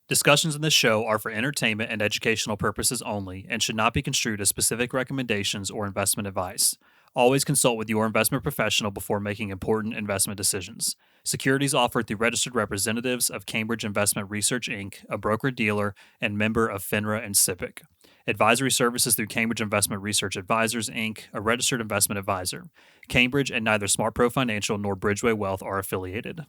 Discussions in this show are for entertainment and educational purposes only and should not be construed as specific recommendations or investment advice. Always consult with your investment professional before making important investment decisions. Securities offered through registered representatives of Cambridge Investment Research, Inc., a broker-dealer and member of FINRA and SIPC. Advisory services through Cambridge Investment Research Advisors, Inc., a registered investment advisor. Cambridge and neither SmartPro Financial nor Bridgeway Wealth are affiliated.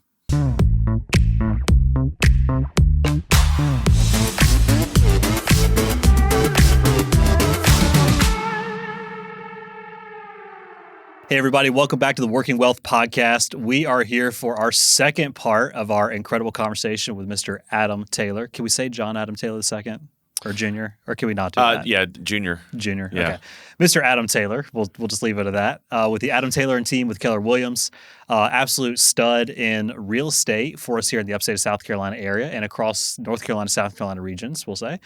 Hey, everybody. Welcome back to the Working Wealth Podcast. We are here for our second part of our incredible conversation with Mr. Adam Taylor. Can we say John Adam Taylor II or Junior? Or can we not do that? Yeah, Junior. Junior. Yeah. Okay. Mr. Adam Taylor. We'll just leave it at that. With the Adam Taylor and team with Keller Williams, absolute stud in real estate for us here in the upstate of South Carolina area and across North Carolina, South Carolina regions, we'll say.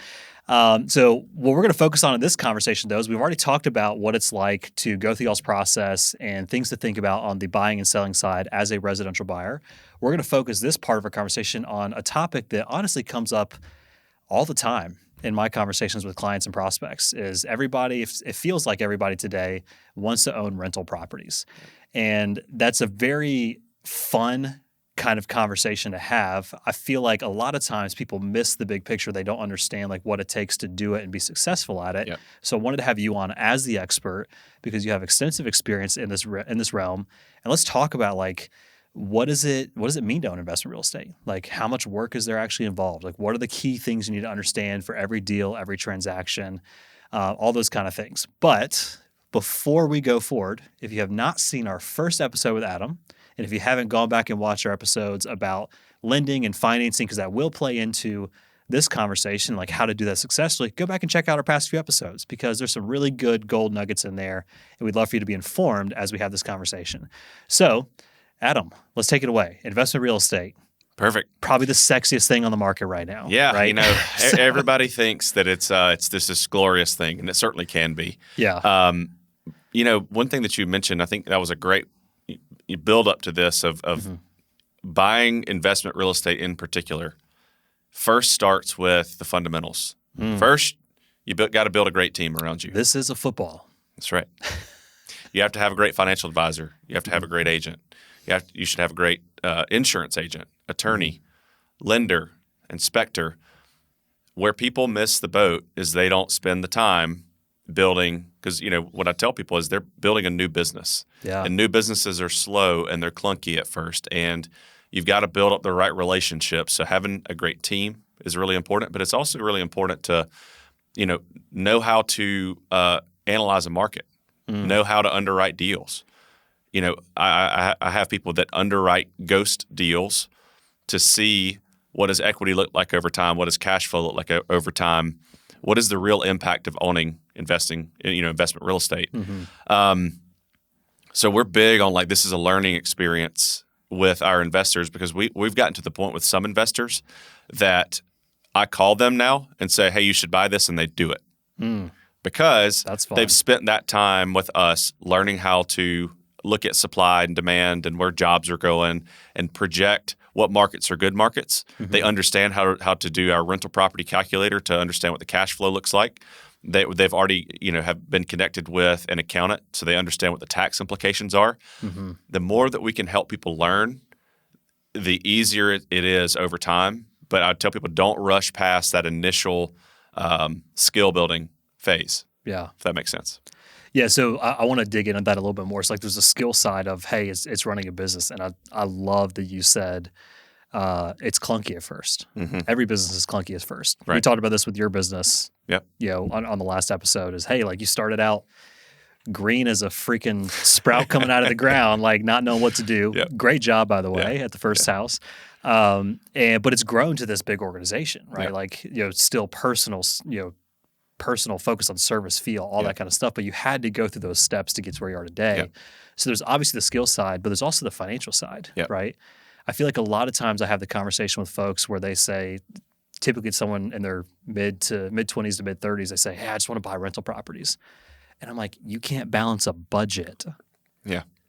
So what we're going to focus on in this conversation, though, is we've already talked about what it's like to go through y'all's process and things to think about on the buying and selling side as a residential buyer. We're going to focus this part of our conversation on a topic that honestly comes up all the time in my conversations with clients and prospects is everybody, it feels like everybody today wants to own rental properties. And that's a very fun kind of conversation to have. I feel like a lot of times people miss the big picture. They don't understand like what it takes to do it and be successful at it. Yep. So I wanted to have you on as the expert because you have extensive experience in this realm. And let's talk about like what does it mean to own investment real estate? Like how much work is there actually involved? Like what are the key things you need to understand for every deal, every transaction, all those kind of things. But before we go forward, if you have not seen our first episode with Adam, and if you haven't gone back and watched our episodes about lending and financing, because that will play into this conversation, like how to do that successfully, go back and check out our past few episodes because there's some really good gold nuggets in there, and we'd love for you to be informed as we have this conversation. So, Adam, let's take it away. Investment real estate. Perfect. Probably the sexiest thing on the market right now. Yeah, right? Everybody thinks that it's this glorious thing, and it certainly can be. Yeah. One thing that you mentioned, I think that was a great build up to this of buying investment real estate in particular. First starts with the fundamentals. First, you got to build a great team around you. This is a football. That's right. You have to have a great financial advisor. You have to have a great agent. You should have a great insurance agent, attorney, lender, inspector. Where people miss the boat is they don't spend the time building, because what I tell people is they're building a new business. Yeah. And new businesses are slow and they're clunky at first, and you've got to build up the right relationships. So having a great team is really important, but it's also really important to know how to analyze a market, know how to underwrite deals. I have people that underwrite ghost deals to see what does equity look like over time, what does cash flow look like over time, what is the real impact of investing in investment real estate. So we're big on like this is a learning experience with our investors because we've gotten to the point with some investors that I call them now and say, hey, you should buy this, and they do it because they've spent that time with us learning how to look at supply and demand and where jobs are going and project what markets are good markets. They understand how to do our rental property calculator to understand what the cash flow looks like. They've already have been connected with an accountant, so they understand what the tax implications are. The more that we can help people learn, the easier it is over time. But I tell people don't rush past that initial skill building phase. Yeah, if that makes sense. Yeah, so I want to dig into that a little bit more. It's like there's a skill side of, hey, it's running a business. And I love that you said it's clunky at first. Every business is clunky at first. Right. We talked about this with your business, on the last episode is, hey, like you started out green as a freaking sprout coming out of the ground, like not knowing what to do. Yep. Great job, by the way, at the first house. But it's grown to this big organization, right? Yep. Like, still personal focus on service, feel, all that kind of stuff. But you had to go through those steps to get to where you are today. Yep. So there's obviously the skill side, but there's also the financial side, right? I feel like a lot of times I have the conversation with folks where they say, typically it's someone in their mid-20s to mid-30s, they say, hey, I just want to buy rental properties. And I'm like, you can't balance a budget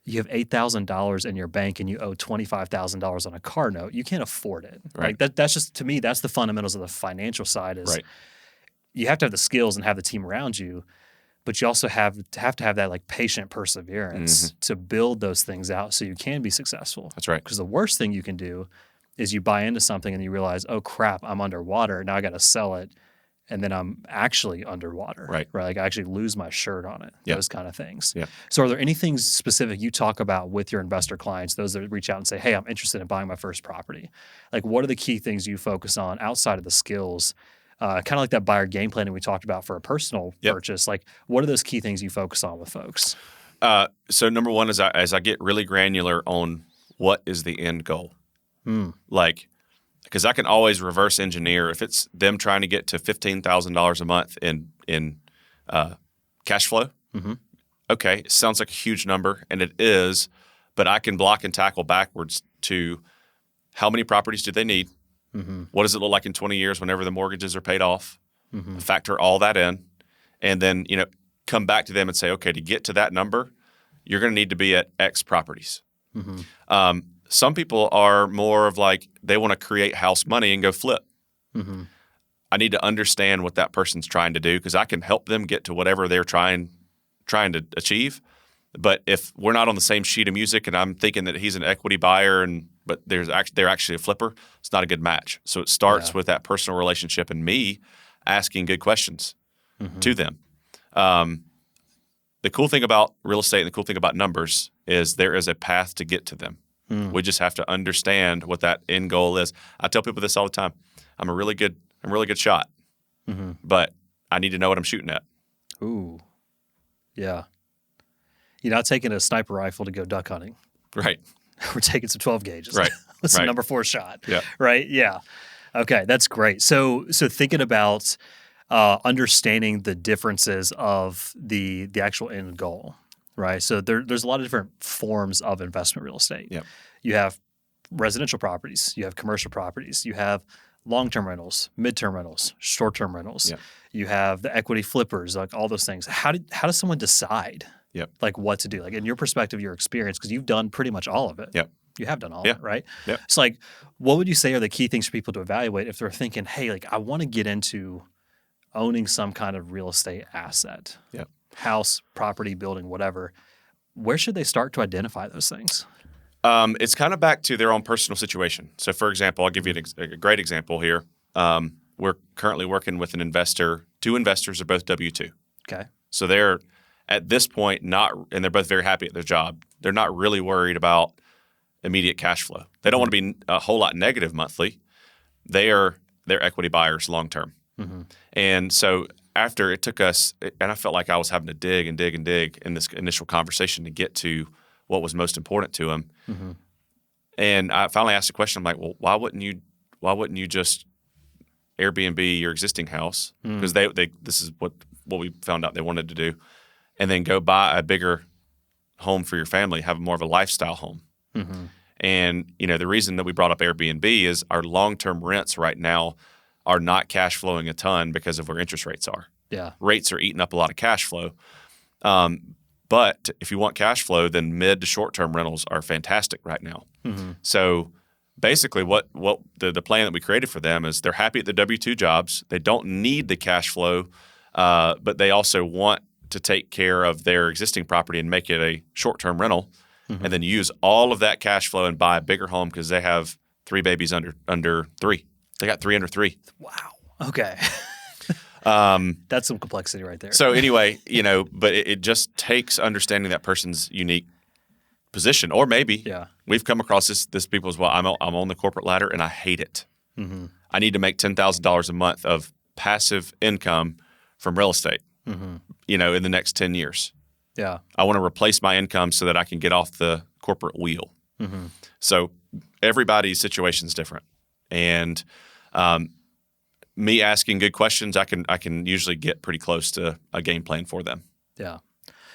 you have $8,000 in your bank and you owe $25,000 on a car note, you can't afford it. Right. Like that's just, to me, that's the fundamentals of the financial side is Right. you have to have the skills and have the team around you, but you also have to have that like patient perseverance to build those things out so you can be successful. That's right. Because the worst thing you can do is you buy into something and you realize, oh crap, I'm underwater. Now I got to sell it. And then I'm actually underwater, Right. Like I actually lose my shirt on it, Yeah. those kind of things. Yeah. So are there any things specific you talk about with your investor clients, those that reach out and say, hey, I'm interested in buying my first property? Like what are the key things you focus on outside of the skills? Kind of like that buyer game planning we talked about for a personal purchase. Like what are those key things you focus on with folks? So number one is as I get really granular on what is the end goal. Like, because I can always reverse engineer if it's them trying to get to $15,000 a month in cash flow. Okay, it sounds like a huge number, and it is, but I can block and tackle backwards to how many properties do they need? What does it look like in 20 years whenever the mortgages are paid off? Factor all that in, and then come back to them and say, okay, to get to that number, you're going to need to be at X properties. Some people are more of like they want to create house money and go flip. I need to understand what that person's trying to do because I can help them get to whatever they're trying to achieve. But if we're not on the same sheet of music and I'm thinking that he's an equity buyer but they're actually a flipper, it's not a good match. So it starts with that personal relationship and me asking good questions to them. The cool thing about real estate and the cool thing about numbers is there is a path to get to them. We just have to understand what that end goal is. I tell people this all the time. I'm a really good shot, but I need to know what I'm shooting at. Ooh, yeah. You're not taking a sniper rifle to go duck hunting. Right. We're taking some 12 gauges. Right. What's the number 4 shot? Yeah. Right. Yeah. Okay, that's great. So thinking about understanding the differences of the actual end goal, right? So there's a lot of different forms of investment real estate. Yep. You have residential properties, you have commercial properties, you have long-term rentals, mid-term rentals, short-term rentals. Yep. You have the equity flippers, like all those things. How does someone decide like what to do? Like in your perspective, your experience, because you've done pretty much all of it. Yep. You have done all of it, right? Yep. So like what would you say are the key things for people to evaluate if they're thinking, hey, like I want to get into owning some kind of real estate asset, house, property, building, whatever. Where should they start to identify those things? It's kind of back to their own personal situation. So, for example, I'll give you a great example here. We're currently working with an investor. 2 investors are both W-2. Okay. So they're at this point and they're both very happy at their job. They're not really worried about immediate cash flow. They don't want to be a whole lot negative monthly. They're equity buyers long term. And so after it took us, and I felt like I was having to dig and dig and dig in this initial conversation to get to what was most important to them. And I finally asked the question, I'm like, well, why wouldn't you just Airbnb your existing house? Because this is what we found out they wanted to do. And then go buy a bigger home for your family, have more of a lifestyle home. And, the reason that we brought up Airbnb is our long-term rents right now are not cash flowing a ton because of where interest rates are. Yeah. Rates are eating up a lot of cash flow. But if you want cash flow, then mid to short-term rentals are fantastic right now. So basically what the plan that we created for them is they're happy at the W-2 jobs. They don't need the cash flow, but they also want to take care of their existing property and make it a short-term rental and then use all of that cash flow and buy a bigger home because they have 3 babies under 3. They got 3 under 3. Wow. Okay. That's some complexity right there. So anyway, but it just takes understanding that person's unique position, or maybe we've come across this people as well. I'm on the corporate ladder and I hate it. I need to make $10,000 a month of passive income from real estate. In the next 10 years. Yeah, I want to replace my income so that I can get off the corporate wheel. So everybody's situation is different, and me asking good questions, I can usually get pretty close to a game plan for them. Yeah.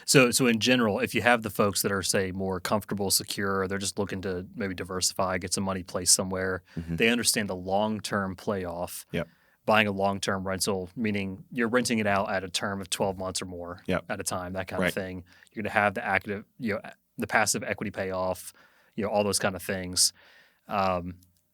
So in general, if you have the folks that are, say, more comfortable, secure, they're just looking to maybe diversify, get some money placed somewhere, they understand the long-term playoff. Yep. Buying a long-term rental, meaning you're renting it out at a term of 12 months or more Yep. at a time, that kind of thing. You're going to have the the passive equity payoff, all those kind of things.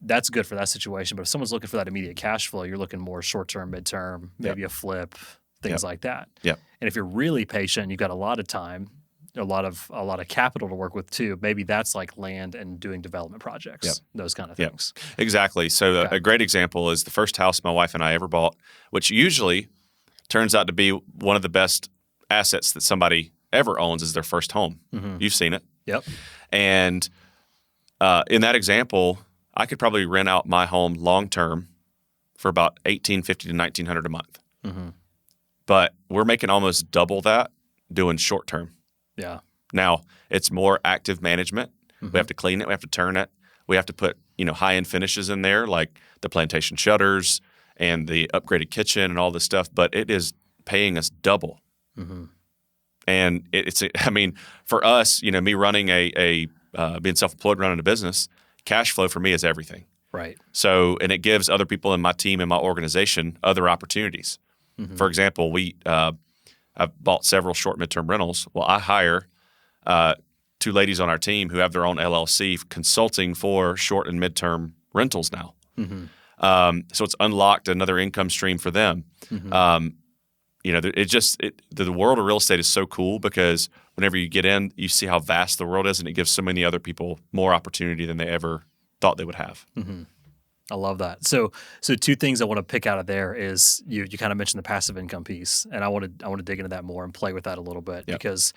That's good for that situation. But if someone's looking for that immediate cash flow, you're looking more short-term, midterm, maybe a flip, things like that. Yep. And if you're really patient, you've got a lot of time, a lot of capital to work with too. Maybe that's like land and doing development projects, those kind of things. Exactly. So a great example is the first house my wife and I ever bought, which usually turns out to be one of the best assets that somebody ever owns is their first home. Mm-hmm. You've seen it. Yep. And in that example, I could probably rent out my home long term for about $1,850 to $1,900 a month. Mm-hmm. But we're making almost double that doing short term. Yeah. Now it's more active management. Mm-hmm. We have to clean it. We have to turn it. We have to put high end finishes in there like the plantation shutters and the upgraded kitchen and all this stuff. But it is paying us double. Mm-hmm. And for us, me running being self-employed, running a business, cash flow for me is everything. Right. So, and it gives other people in my team and my organization other opportunities. Mm-hmm. For example, I've bought several short midterm rentals. Well, I hire 2 ladies on our team who have their own LLC consulting for short and midterm rentals now. Mm-hmm. So it's unlocked another income stream for them. Mm-hmm. The world of real estate is so cool because whenever you get in, you see how vast the world is, and it gives so many other people more opportunity than they ever thought they would have. Mm-hmm. I love that. So 2 things I want to pick out of there is you kind of mentioned the passive income piece, and I want to dig into that more and play with that a little bit because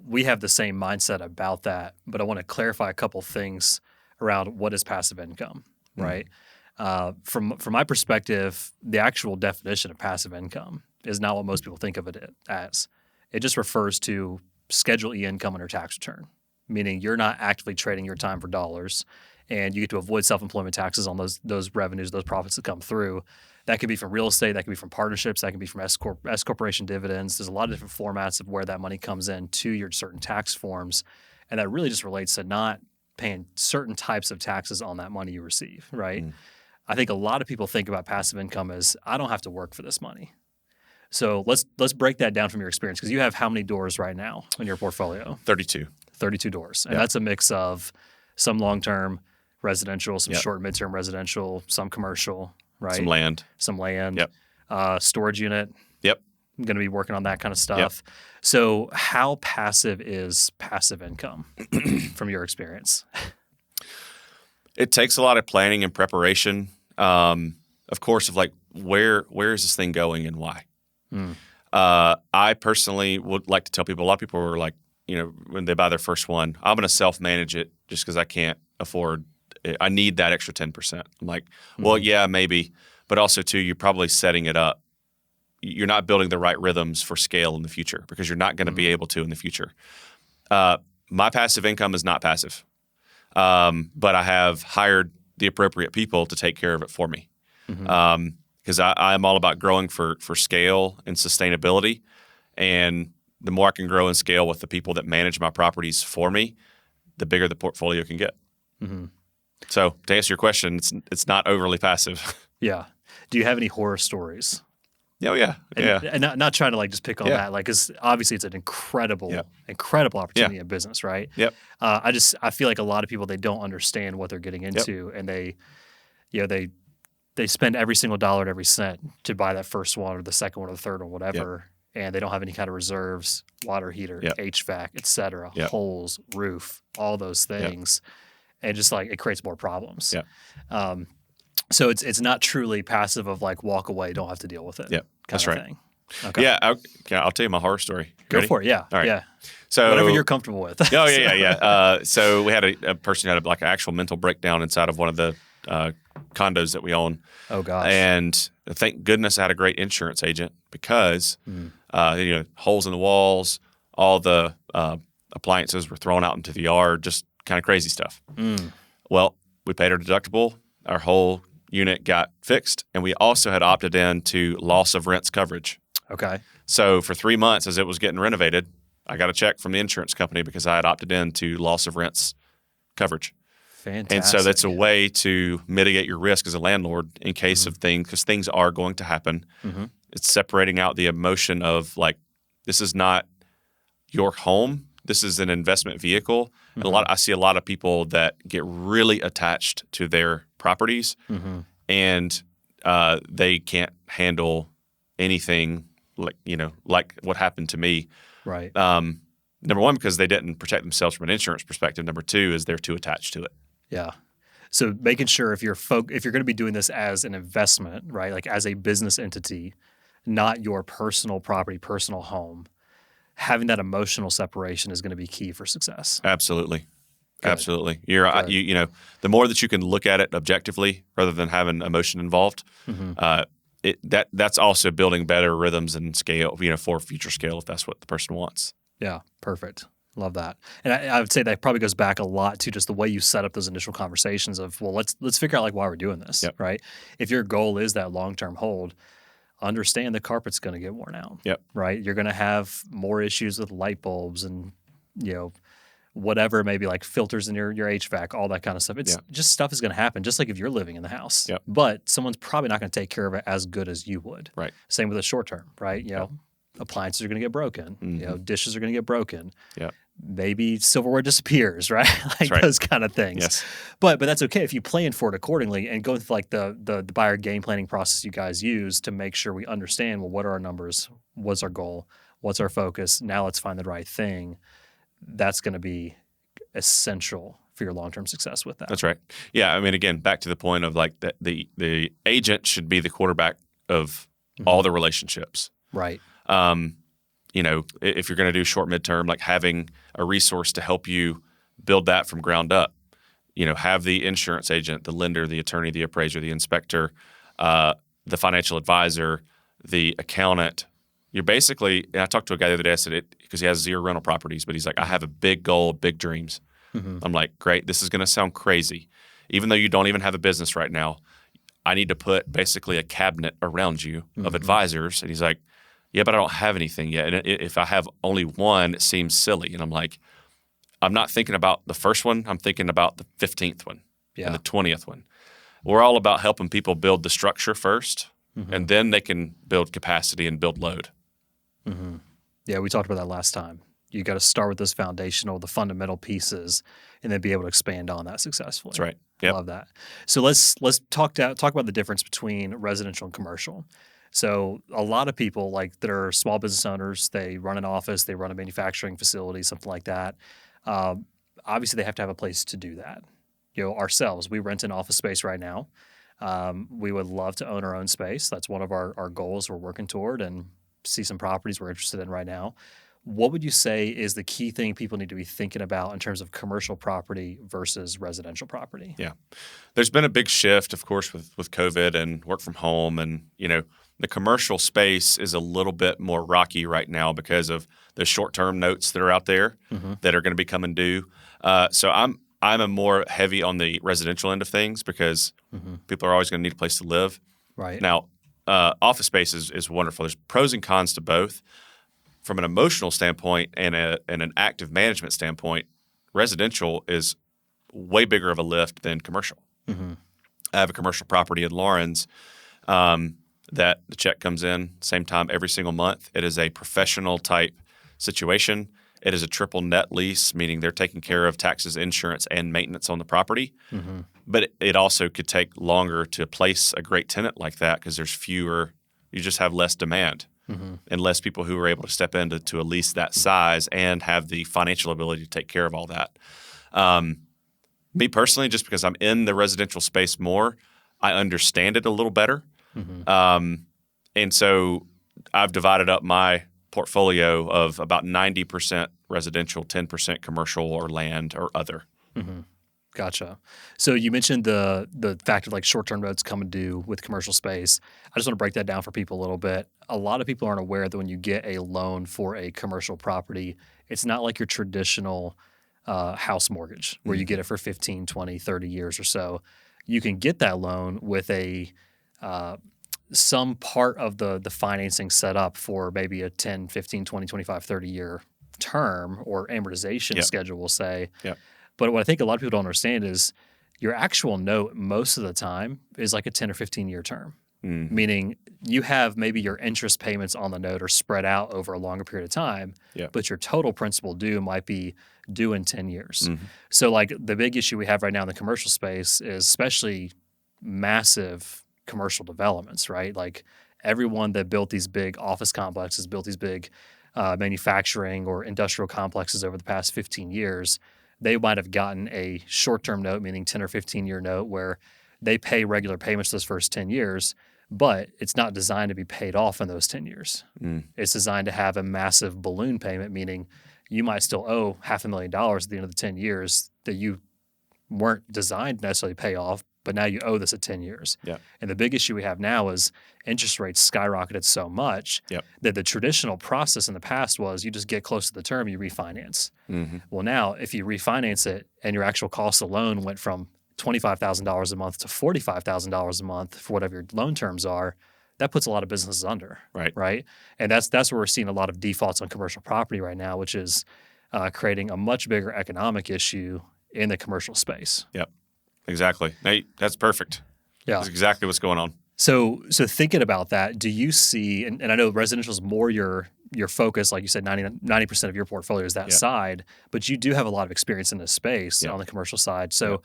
we have the same mindset about that. But I want to clarify a couple things around what is passive income, right? From my perspective, the actual definition of passive income is not what most people think of it as. It just refers to Schedule E income on your tax return, meaning you're not actively trading your time for dollars, and you get to avoid self-employment taxes on those revenues, those profits that come through. That could be from real estate, that could be from partnerships, that could be from S corporation dividends. There's a lot of different formats of where that money comes in to your certain tax forms, and that really just relates to not paying certain types of taxes on that money you receive, right? I think a lot of people think about passive income as I don't have to work for this money. So let's break that down from your experience, because you have how many doors right now in your portfolio? 32. 32 doors. And that's a mix of some long-term residential, some short and midterm residential, some commercial, right? Some land. Yep. Storage unit. Yep. I'm going to be working on that kind of stuff. Yep. So how passive is passive income from your experience? It takes a lot of planning and preparation, of course, of like where is this thing going and why? I personally would like to tell people, a lot of people are like, when they buy their first one, I'm going to self-manage it just because I can't afford it. I need that extra 10%. I'm like, well, yeah, maybe. But also, too, you're probably setting it up. You're not building the right rhythms for scale in the future because you're not going to be able to in the future. My passive income is not passive. But I have hired the appropriate people to take care of it for me. Because I am all about growing for scale and sustainability. And the more I can grow and scale with the people that manage my properties for me, the bigger the portfolio can get. Mm-hmm. So to answer your question, it's not overly passive. Yeah. Do you have any horror stories? Oh, yeah. And not trying to like just pick on that, like, because obviously it's an incredible opportunity in business, right? Yep. I feel like a lot of people, they don't understand what they're getting into, and they spend every single dollar and every cent to buy that first one or the second one or the third one, whatever, and they don't have any kind of reserves, water heater, HVAC, et cetera, holes, roof, all those things, and just like it creates more problems. So it's not truly passive of like walk away, don't have to deal with it. Yeah, that's right. Thing. Okay. Yeah, I'll tell you my horror story. Go for it. Yeah. All right. Yeah. So whatever you're comfortable with. So we had a person who had like an actual mental breakdown inside of one of the condos that we own. Oh gosh. And thank goodness I had a great insurance agent because holes in the walls, all the appliances were thrown out into the yard, just kind of crazy stuff. Well, we paid our deductible. Our whole unit got fixed, and we also had opted in to loss of rents coverage. Okay. So for 3 months as it was getting renovated, I got a check from the insurance company because I had opted in to loss of rents coverage. Fantastic. And so that's a way to mitigate your risk as a landlord in case of things, because things are going to happen. It's separating out the emotion of like, this is not your home. this is an investment vehicle. And I see a lot of people that get really attached to their properties, and they can't handle anything like what happened to me. Right. Number one, because they didn't protect themselves from an insurance perspective. Number two is they're too attached to it. Yeah. So making sure if you're going to be doing this as an investment, right, like as a business entity, not your personal property, personal home, having that emotional separation is going to be key for success. Absolutely. Good. Absolutely. The more that you can look at it objectively rather than having emotion involved, that's also building better rhythms and scale, for future scale if that's what the person wants. Yeah, perfect. Love that. And I would say that probably goes back a lot to just the way you set up those initial conversations of, well, let's figure out like why we're doing this, right? If your goal is that long-term hold, understand the carpet's going to get worn out, right? You're going to have more issues with light bulbs and, whatever, maybe like filters in your HVAC, all that kind of stuff. It's just stuff is going to happen, just like if you're living in the house. But someone's probably not going to take care of it as good as you would. Right. Same with the short term, right? Appliances are going to get broken. Dishes are going to get broken. Maybe silverware disappears, right? Those kind of things. Yes. But that's okay if you plan for it accordingly and go through like the buyer game planning process you guys use to make sure we understand, well, what are our numbers? What's our goal? What's our focus? Now let's find the right thing. That's going to be essential for your long-term success with that. That's right. Yeah. I mean, again, back to the point of like the agent should be the quarterback of all the relationships. Right. If you're going to do short midterm, like having a resource to help you build that from ground up, have the insurance agent, the lender, the attorney, the appraiser, the inspector, the financial advisor, the accountant. You're basically, and I talked to a guy the other day, I said it because he has 0 rental properties, but he's like, I have a big goal, big dreams. I'm like, great. This is going to sound crazy. Even though you don't even have a business right now, I need to put basically a cabinet around you of advisors. And he's like, yeah, but I don't have anything yet. And if I have only one, it seems silly. And I'm like, I'm not thinking about the first one. I'm thinking about the 15th one and the 20th one. We're all about helping people build the structure first, and then they can build capacity and build load. Yeah, we talked about that last time. You got to start with those foundational, the fundamental pieces, and then be able to expand on that successfully. That's right. I love that. So let's talk about the difference between residential and commercial. So a lot of people that are small business owners, they run an office, they run a manufacturing facility, something like that. Obviously, they have to have a place to do that. Ourselves, we rent an office space right now. We would love to own our own space. That's one of our goals we're working toward, and see some properties we're interested in right now. What would you say is the key thing people need to be thinking about in terms of commercial property versus residential property? Yeah. There's been a big shift, of course, with COVID and work from home. And, the commercial space is a little bit more rocky right now because of the short-term notes that are out there that are going to be coming due. So I'm a more heavy on the residential end of things because people are always going to need a place to live. Right. Now, office space is wonderful. There's pros and cons to both. From an emotional standpoint and an active management standpoint, residential is way bigger of a lift than commercial. I have a commercial property in Lawrence that the check comes in same time every single month. It is a professional type situation. It is a triple net lease, meaning they're taking care of taxes, insurance, and maintenance on the property. But it also could take longer to place a great tenant like that because there's fewer, you just have less demand and less people who are able to step into a lease that size and have the financial ability to take care of all that. Me personally, just because I'm in the residential space more, I understand it a little better. And so I've divided up my portfolio of about 90% residential, 10% commercial or land or other. Gotcha. So you mentioned the fact of short-term notes coming due with commercial space. I just want to break that down for people a little bit. A lot of people aren't aware that when you get a loan for a commercial property, it's not like your traditional house mortgage where you get it for 15, 20, 30 years or so. You can get that loan with some part of the financing set up for maybe a 10, 15, 20, 25, 30 year term or amortization schedule, we'll say. But what I think a lot of people don't understand is your actual note most of the time is like a 10 or 15 year term. meaning you have maybe your interest payments on the note are spread out over a longer period of time, but your total principal due might be due in 10 years. So like the big issue we have right now in the commercial space is especially massive commercial developments, right? Like everyone that built these big office complexes, built these big manufacturing or industrial complexes over the past 15 years, they might have gotten a short-term note, meaning 10 or 15-year note, where they pay regular payments those first 10 years, but it's not designed to be paid off in those 10 years. It's designed to have a massive balloon payment, meaning you might still owe $500,000 at the end of the 10 years that you weren't designed to necessarily pay off, but now you owe this at 10 years. And the big issue we have now is interest rates skyrocketed so much that the traditional process in the past was you just get close to the term, you refinance. Well, now if you refinance it and your actual cost of loan went from $25,000 a month to $45,000 a month for whatever your loan terms are, that puts a lot of businesses under, right? And that's where we're seeing a lot of defaults on commercial property right now, which is creating a much bigger economic issue in the commercial space. Exactly. Nate, that's perfect. That's exactly what's going on. So thinking about that, do you see, and I know residential is more your focus, like you said, 90% of your portfolio is that side, but you do have a lot of experience in this space on the commercial side. So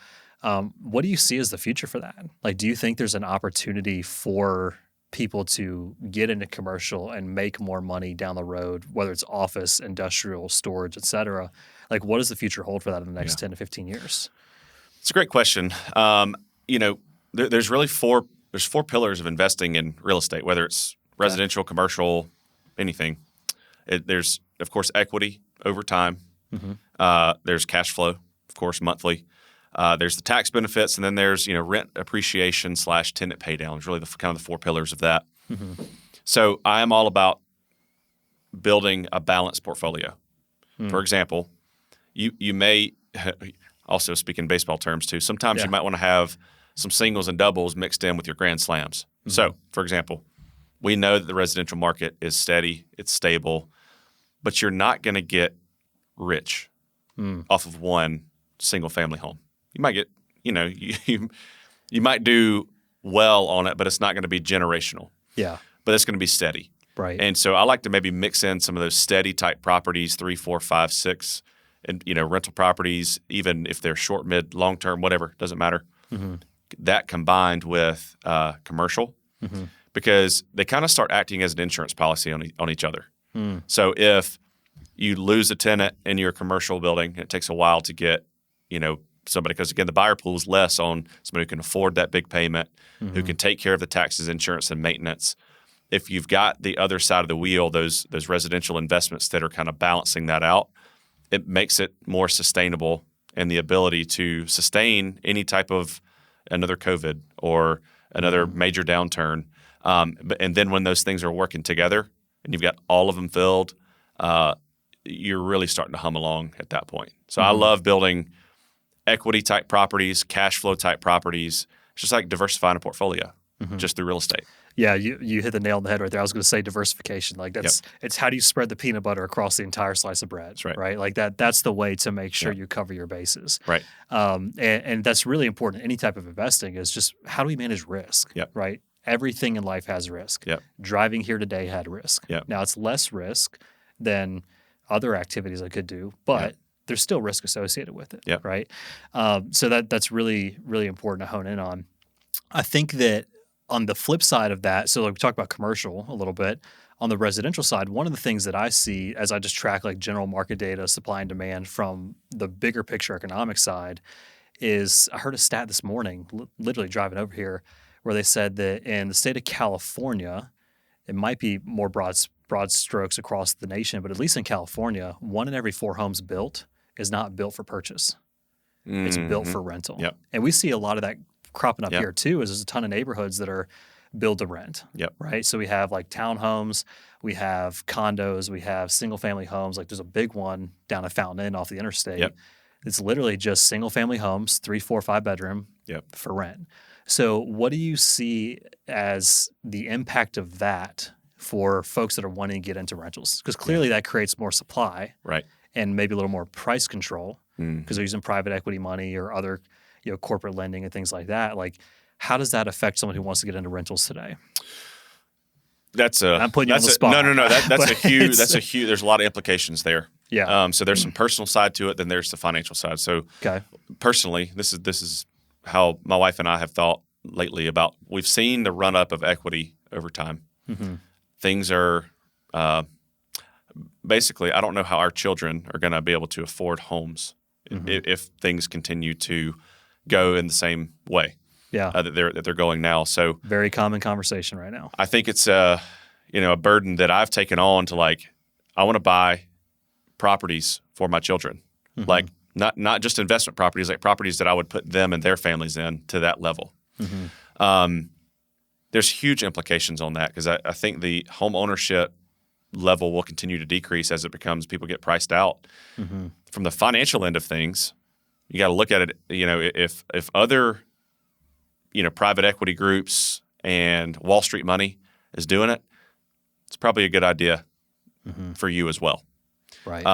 what do you see as the future for that? Like, do you think there's an opportunity for people to get into commercial and make more money down the road, whether it's office, industrial, storage, et cetera? Like, what does the future hold for that in the next 10 to 15 years? It's a great question. There's really four pillars of investing in real estate, whether it's residential, commercial, anything. There's, of course, equity over time. There's cash flow, of course, monthly. There's the tax benefits, and then there's rent appreciation / tenant pay down. It's really kind of the four pillars of that. So I am all about building a balanced portfolio. For example, you may also speak in baseball terms too. Sometimes you might want to have some singles and doubles mixed in with your grand slams. So, for example, we know that the residential market is steady, it's stable, but you're not going to get rich off of one single family home. You might get, you might do well on it, but it's not going to be generational. But it's going to be steady. Right. And so I like to maybe mix in some of those steady type properties, 3, 4, 5, 6, and rental properties, even if they're short, mid, long term, whatever, doesn't matter. That combined with commercial, because they kind of start acting as an insurance policy on each other. So if you lose a tenant in your commercial building, it takes a while to get somebody, because again the buyer pool is less on somebody who can afford that big payment, who can take care of the taxes, insurance, and maintenance. If you've got the other side of the wheel, those residential investments that are kind of balancing that out, it makes it more sustainable and the ability to sustain any type of another COVID or another major downturn. And then when those things are working together and you've got all of them filled, you're really starting to hum along at that point. So I love building equity type properties, cash flow type properties. It's just like diversifying a portfolio just through real estate. Yeah, you hit the nail on the head right there. I was going to say diversification. Like it's how do you spread the peanut butter across the entire slice of bread, That's right. Right? Like that's the way to make sure you cover your bases. Right. And that's really important. Any type of investing is just how do we manage risk, right? Everything in life has risk. Driving here today had risk. Now it's less risk than other activities I could do, but there's still risk associated with it, right? So that's really, really important to hone in on. I think that on the flip side of that, so like we talked about commercial a little bit, on the residential side, one of the things that I see as I just track like general market data, supply and demand from the bigger picture economic side is I heard a stat this morning, literally driving over here, where they said that in the state of California, it might be more broad strokes across the nation, but at least in California, 1 in every 4 homes built is not built for purchase. It's built for rental. And we see a lot of that cropping up here too, is there's a ton of neighborhoods that are build to rent, right? So we have like townhomes, we have condos, we have single family homes. Like there's a big one down at Fountain Inn off the interstate. It's literally just single family homes, 3, 4, 5 bedroom for rent. So what do you see as the impact of that for folks that are wanting to get into rentals? Because clearly that creates more supply, right, and maybe a little more price control because they're using private equity money or other corporate lending and things like that. Like, How does that affect someone who wants to get into rentals today? I'm putting you on the spot. No. That's But a huge. That's a huge. There's a lot of implications there. Yeah. So there's some personal side to it, then there's the financial side. So Okay. personally, this is how my wife and I have thought lately about. We've seen the run up of equity over time. Mm-hmm. Things are basically. I don't know how our children are going to be able to afford homes if things continue to go in the same way. Yeah. That they're going now. So Very common conversation right now. I think it's a burden that I've taken on to I want to buy properties for my children, like not just investment properties, like properties that I would put them and their families in to that level. There's huge implications on that because I think the home ownership level will continue to decrease as it becomes people get priced out. From the financial end of things, you got to look at it. If other private equity groups and Wall Street money is doing it, it's probably a good idea for you as well. Right.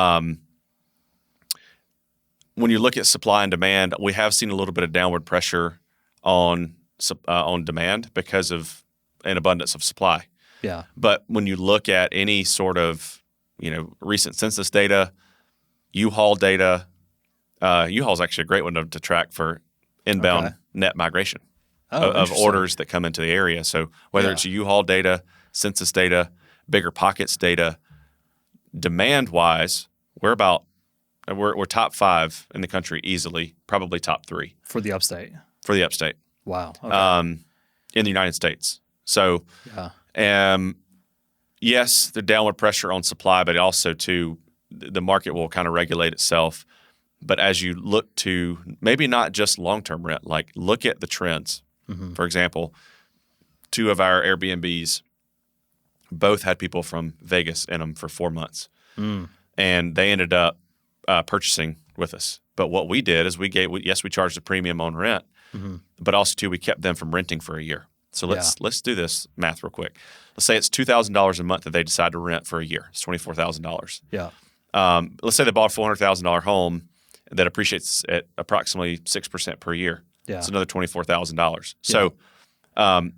When you look at supply and demand, we have seen a little bit of downward pressure on demand because of an abundance of supply. Yeah. But when you look at any sort of recent census data, U-Haul data, U-Haul is actually a great one to track for inbound net migration of orders that come into the area. So whether it's U-Haul data, census data, bigger pockets data, demand-wise, we're top 5 in the country easily, probably top 3 For the upstate. Wow. Okay. In the United States. So, yes, the downward pressure on supply, but also too, the market will kind of regulate itself. But as you look to maybe not just long-term rent, look at the trends. For example, 2 of our Airbnbs both had people from Vegas in them for 4 months. And they ended up purchasing with us. But what we did is we charged a premium on rent, but also too, we kept them from renting for a year. So let's do this math real quick. Let's say it's $2,000 a month that they decide to rent for a year. It's $24,000. Yeah. Let's say they bought a $400,000 home that appreciates at approximately 6% per year. Yeah. It's another $24,000. So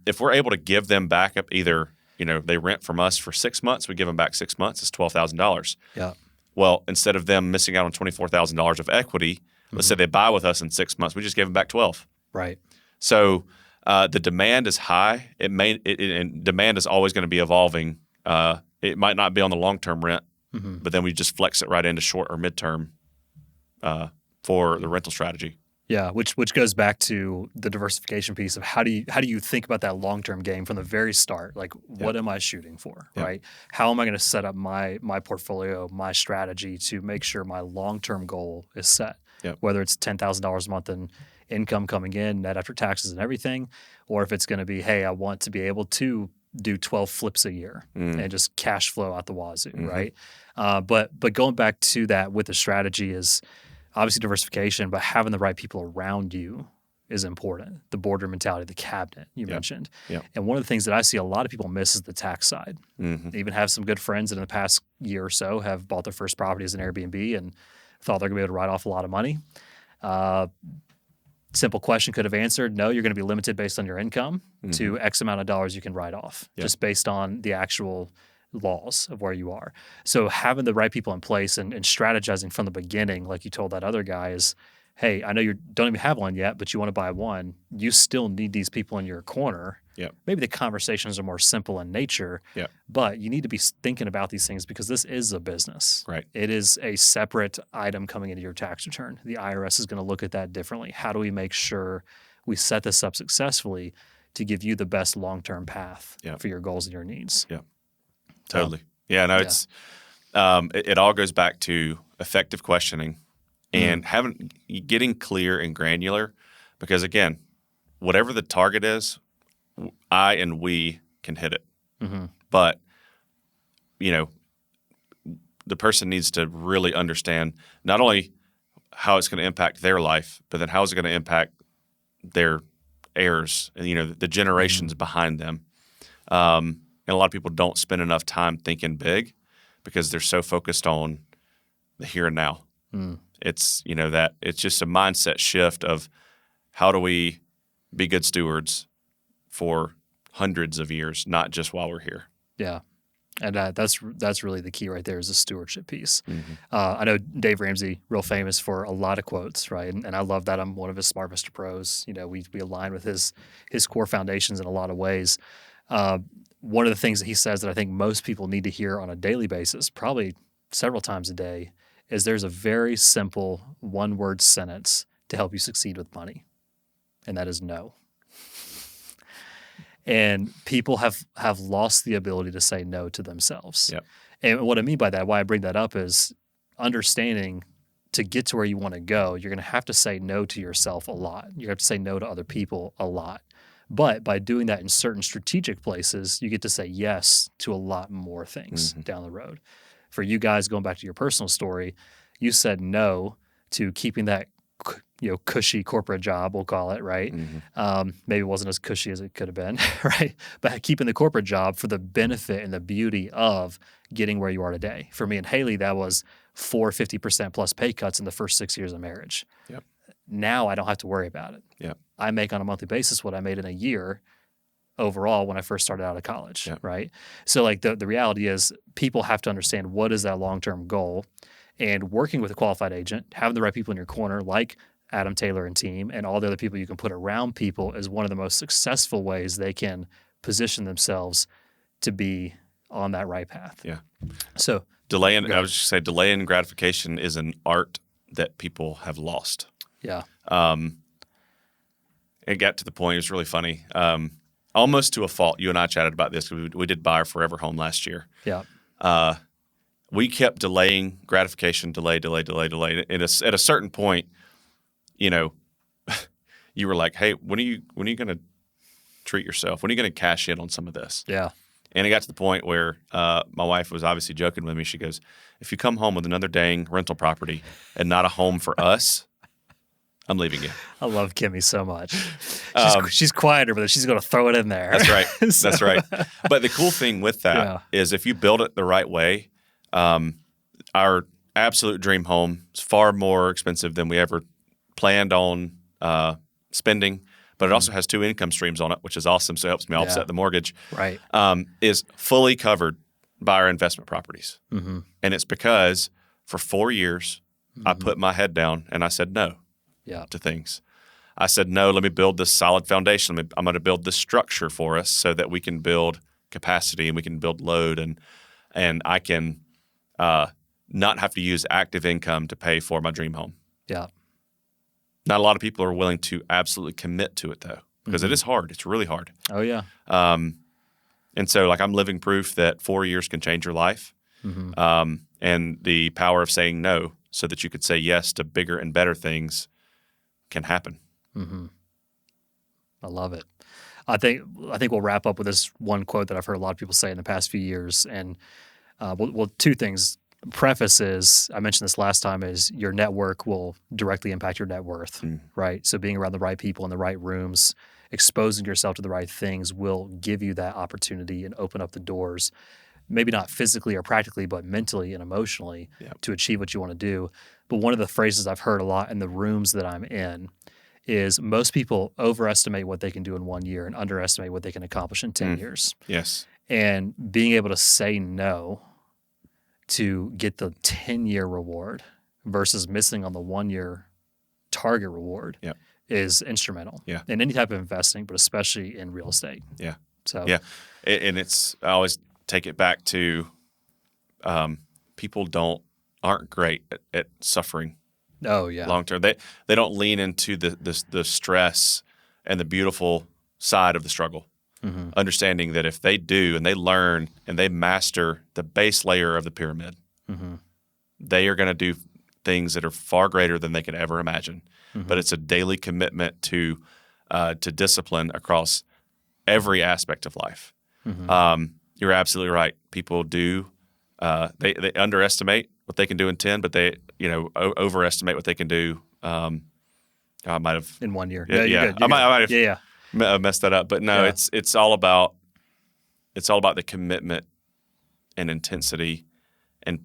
if we're able to give them back up either, they rent from us for 6 months, we give them back 6 months, it's $12,000. Yeah. Well, instead of them missing out on $24,000 of equity, let's say they buy with us in 6 months, we just gave them back 12. Right. So the demand is high. And demand is always going to be evolving. It might not be on the long-term rent, but then we just flex it right into short or midterm for the rental strategy. Yeah, which goes back to the diversification piece of how do you think about that long-term game from the very start? Like, what am I shooting for, right? How am I going to set up my portfolio, my strategy to make sure my long-term goal is set? Whether it's $10,000 a month in income coming in, net after taxes and everything, or if it's going to be, hey, I want to be able to do 12 flips a year and just cash flow out the wazoo, right? But going back to that with the strategy is obviously diversification, but having the right people around you is important. The boardroom mentality, the cabinet you mentioned. And one of the things that I see a lot of people miss is the tax side. I even have some good friends that in the past year or so have bought their first property as an Airbnb and thought they're going to be able to write off a lot of money. Simple question could have answered, no, you're going to be limited based on your income to X amount of dollars you can write off, just based on the actual laws of where you are. So having the right people in place and strategizing from the beginning, like you told that other guy, is, hey, I know you don't even have one yet, but you want to buy one. You still need these people in your corner. Maybe the conversations are more simple in nature, but you need to be thinking about these things because this is a business. Right. It is a separate item coming into your tax return. The IRS is going to look at that differently. How do we make sure we set this up successfully to give you the best long-term path for your goals and your needs? Totally. It's it all goes back to effective questioning and getting clear and granular, because again, whatever the target is, I and we can hit it. But the person needs to really understand not only how it's going to impact their life, but then how is it going to impact their heirs and the generations behind them. And a lot of people don't spend enough time thinking big because they're so focused on the here and now. It's that it's just a mindset shift of how do we be good stewards for hundreds of years, not just while we're here. Yeah. And that's really the key right there is the stewardship piece. Mm-hmm. I know Dave Ramsey, real famous for a lot of quotes, right? And I love that I'm one of his Smart Mr. Pros. You know, we align with his core foundations in a lot of ways. One of the things that he says that I think most people need to hear on a daily basis, probably several times a day, is there's a very simple one-word sentence to help you succeed with money, and that is no. And people have lost the ability to say no to themselves. Yep. And what I mean by that, why I bring that up is understanding to get to where you want to go, you're going to have to say no to yourself a lot. You have to say no to other people a lot. But by doing that in certain strategic places, you get to say yes to a lot more things down the road. For you guys, going back to your personal story, you said no to keeping that cushy corporate job, we'll call it, right? Maybe it wasn't as cushy as it could have been, right? But keeping the corporate job for the benefit and the beauty of getting where you are today. For me and Haley, that was 50% plus pay cuts in the first 6 years of marriage. Yep. Now I don't have to worry about it. Yep. I make on a monthly basis what I made in a year overall when I first started out of college, right? So like the reality is people have to understand what is that long-term goal, and working with a qualified agent, having the right people in your corner, like Adam Taylor and team, and all the other people you can put around people is one of the most successful ways they can position themselves to be on that right path. Yeah. So I was just say delaying gratification is an art that people have lost. Yeah. It got to the point, it was really funny. Almost to a fault. You and I chatted about this. We did buy our forever home last year. Yeah. We kept delaying gratification, delay. And at a certain point, you were like, "Hey, when are you going to treat yourself? When are you going to cash in on some of this?" Yeah. And it got to the point where my wife was obviously joking with me. She goes, "If you come home with another dang rental property and not a home for us, I'm leaving you." I love Kimmy so much. She's quieter, but she's going to throw it in there. That's right. That's right. But the cool thing with that is if you build it the right way, our absolute dream home is far more expensive than we ever planned on spending, but it also has 2 income streams on it, which is awesome. So it helps me offset the mortgage. Right. Is fully covered by our investment properties. And it's because for 4 years, I put my head down and I said no to things. I said, no, let me build this solid foundation. I'm going to build this structure for us so that we can build capacity and we can build load and I can not have to use active income to pay for my dream home. Yeah. Not a lot of people are willing to absolutely commit to it, though, because it is hard. It's really hard. Oh, yeah. And so, I'm living proof that 4 years can change your life, and the power of saying no so that you could say yes to bigger and better things can happen. I love it. I think we'll wrap up with this one quote that I've heard a lot of people say in the past few years, and well, 2 things. Preface is, I mentioned this last time, is your network will directly impact your net worth, right? So being around the right people in the right rooms, exposing yourself to the right things will give you that opportunity and open up the doors, maybe not physically or practically, but mentally and emotionally to achieve what you want to do. But one of the phrases I've heard a lot in the rooms that I'm in is most people overestimate what they can do in 1 year and underestimate what they can accomplish in 10 years. Yes. And being able to say no to get the 10-year reward versus missing on the 1-year target reward is instrumental in any type of investing, but especially in real estate. Yeah. So and I always take it back to people aren't great at suffering. Oh yeah. Long term, they don't lean into the stress and the beautiful side of the struggle. Understanding that if they do and they learn and they master the base layer of the pyramid, they are going to do things that are far greater than they could ever imagine. But it's a daily commitment to discipline across every aspect of life. You're absolutely right. People do they underestimate what they can do in 10, but they overestimate what they can do. I might have in 1 year. Yeah, No, yeah. You're good. I might have Yeah. messed that up, but no, it's all about the commitment and intensity, and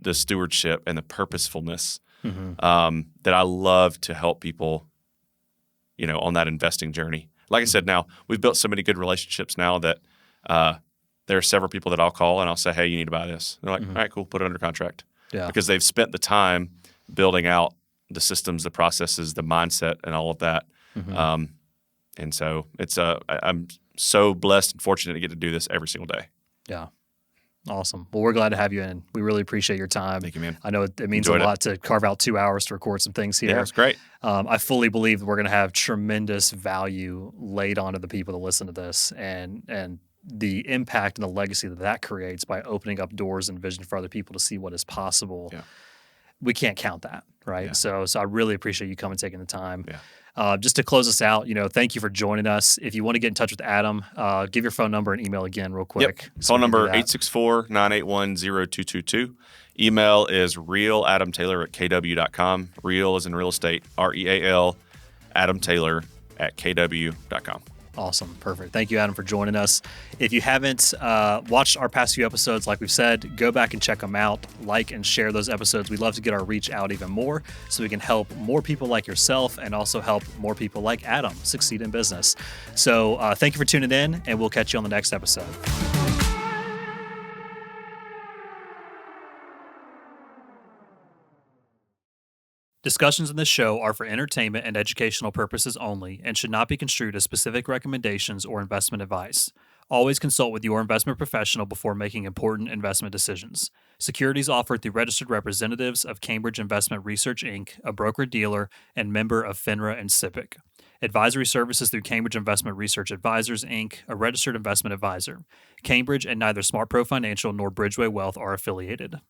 the stewardship and the purposefulness that I love to help people, on that investing journey. Like I said, now we've built so many good relationships now that there are several people that I'll call and I'll say, hey, you need to buy this. They're like, all right, cool, put it under contract. Yeah. Because they've spent the time building out the systems, the processes, the mindset, and all of that. And so I'm so blessed and fortunate to get to do this every single day. Yeah. Awesome. Well, we're glad to have you in. We really appreciate your time. Thank you, man. I know it means Enjoyed a lot to carve out 2 hours to record some things here. Yeah, it's great. I fully believe that we're going to have tremendous value laid onto the people that listen to this, and the impact and the legacy that creates by opening up doors and vision for other people to see what is possible. Yeah. We can't count that, right? Yeah. So I really appreciate you coming, taking the time. Yeah. Just to close us out, thank you for joining us. If you want to get in touch with Adam, give your phone number and email again real quick. Yep. Phone number 864-981-0222. Email is realadamtaylor@kw.com. Real is in real estate, REAL, adamtaylor@kw.com. Awesome. Perfect. Thank you, Adam, for joining us. If you haven't watched our past few episodes, like we've said, go back and check them out. Like and share those episodes. We'd love to get our reach out even more so we can help more people like yourself and also help more people like Adam succeed in business. So thank you for tuning in, and we'll catch you on the next episode. Discussions in this show are for entertainment and educational purposes only and should not be construed as specific recommendations or investment advice. Always consult with your investment professional before making important investment decisions. Securities offered through registered representatives of Cambridge Investment Research, Inc., a broker-dealer and member of FINRA and SIPC. Advisory services through Cambridge Investment Research Advisors, Inc., a registered investment advisor. Cambridge and neither SmartPro Financial nor Bridgeway Wealth are affiliated.